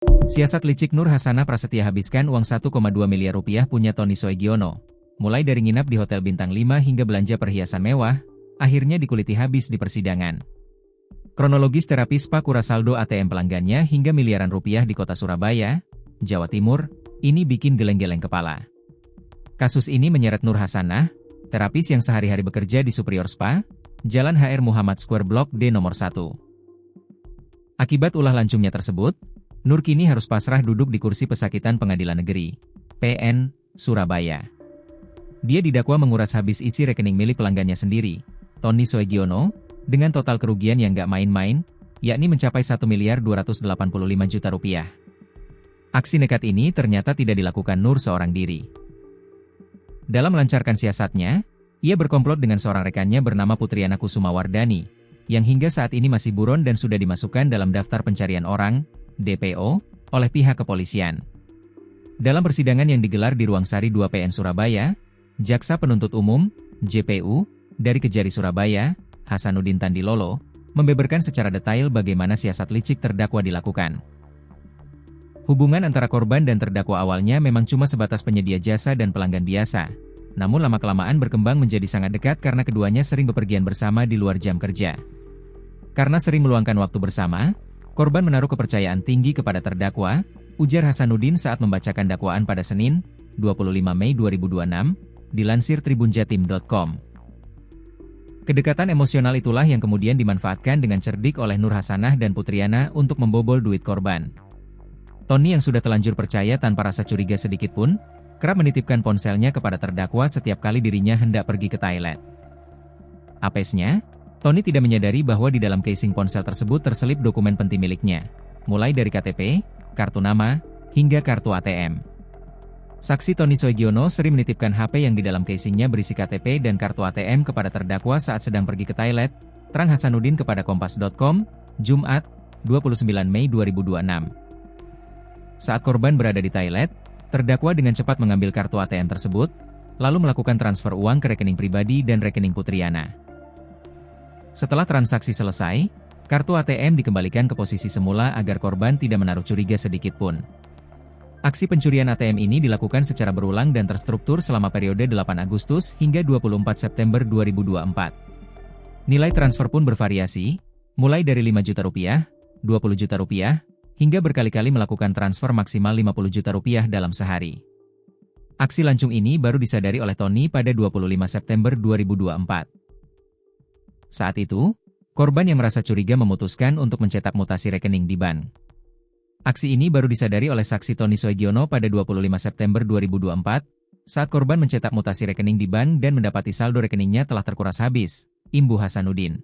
Siasat licik Nur Hasanah Prasetya habiskan uang 1,2 miliar rupiah punya Tony Soegiono. Mulai dari nginap di hotel bintang 5 hingga belanja perhiasan mewah, akhirnya dikuliti habis di persidangan. Kronologis terapis Spa kuras saldo ATM pelanggannya hingga miliaran rupiah di kota Surabaya, Jawa Timur, ini bikin geleng-geleng kepala. Kasus ini menyeret Nur Hasanah, terapis yang sehari-hari bekerja di Superior Spa, Jalan HR Muhammad Square Blok D nomor 1. Akibat ulah lancungnya tersebut, Nur kini harus pasrah duduk di kursi pesakitan Pengadilan Negeri, PN, Surabaya. Dia didakwa menguras habis isi rekening milik pelanggannya sendiri, Tony Soegiono, dengan total kerugian yang gak main-main, yakni mencapai 1.285 juta rupiah. Aksi nekat ini ternyata tidak dilakukan Nur seorang diri. Dalam melancarkan siasatnya, ia berkomplot dengan seorang rekannya bernama Putriana Kusumawardani, yang hingga saat ini masih buron dan sudah dimasukkan dalam daftar pencarian orang, DPO, oleh pihak kepolisian. Dalam persidangan yang digelar di Ruang Sari 2 PN Surabaya, Jaksa Penuntut Umum, JPU, dari Kejari Surabaya, Hasanuddin Tandilolo, membeberkan secara detail bagaimana siasat licik terdakwa dilakukan. Hubungan antara korban dan terdakwa awalnya memang cuma sebatas penyedia jasa dan pelanggan biasa, namun lama-kelamaan berkembang menjadi sangat dekat karena keduanya sering bepergian bersama di luar jam kerja. Karena sering meluangkan waktu bersama, korban menaruh kepercayaan tinggi kepada terdakwa, ujar Hasanuddin saat membacakan dakwaan pada Senin, 25 Mei 2026, dilansir tribunjatim.com. Kedekatan emosional itulah yang kemudian dimanfaatkan dengan cerdik oleh Nur Hasanah dan Putriana untuk membobol duit korban. Tony yang sudah telanjur percaya tanpa rasa curiga sedikit pun, kerap menitipkan ponselnya kepada terdakwa setiap kali dirinya hendak pergi ke toilet. Apesnya, Tony tidak menyadari bahwa di dalam casing ponsel tersebut terselip dokumen penting miliknya, mulai dari KTP, kartu nama, hingga kartu ATM. Saksi Tony Soegiono sering menitipkan HP yang di dalam casingnya berisi KTP dan kartu ATM kepada terdakwa saat sedang pergi ke toilet, terang Hasanuddin kepada Kompas.com, Jumat, 29 Mei 2026. Saat korban berada di toilet, terdakwa dengan cepat mengambil kartu ATM tersebut, lalu melakukan transfer uang ke rekening pribadi dan rekening Putriana. Setelah transaksi selesai, kartu ATM dikembalikan ke posisi semula agar korban tidak menaruh curiga sedikit pun. Aksi pencurian ATM ini dilakukan secara berulang dan terstruktur selama periode 8 Agustus hingga 24 September 2024. Nilai transfer pun bervariasi, mulai dari 5 juta rupiah, 20 juta rupiah, hingga berkali-kali melakukan transfer maksimal 50 juta rupiah dalam sehari. Aksi lancung ini baru disadari oleh Tony pada 25 September 2024. Saat itu, korban yang merasa curiga memutuskan untuk mencetak mutasi rekening di bank. Aksi ini baru disadari oleh saksi Tony Soegiono pada 25 September 2024, saat korban mencetak mutasi rekening di bank dan mendapati saldo rekeningnya telah terkuras habis, imbuh Hasanuddin.